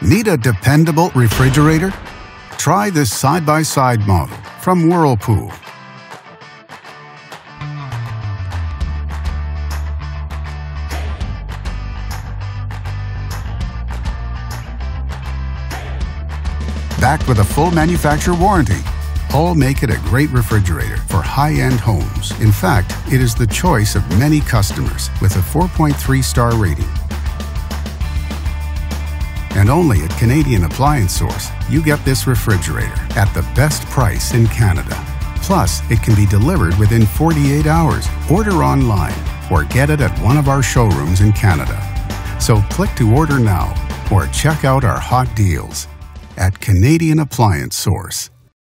Need a dependable refrigerator? Try this side-by-side model from Whirlpool. Backed with a full manufacturer warranty, all make it a great refrigerator for high-end homes. In fact, it is the choice of many customers with a 4.3-star rating. And only at Canadian Appliance Source, you get this refrigerator at the best price in Canada. Plus, it can be delivered within 48 hours. Order online or get it at one of our showrooms in Canada. So click to order now or check out our hot deals at Canadian Appliance Source.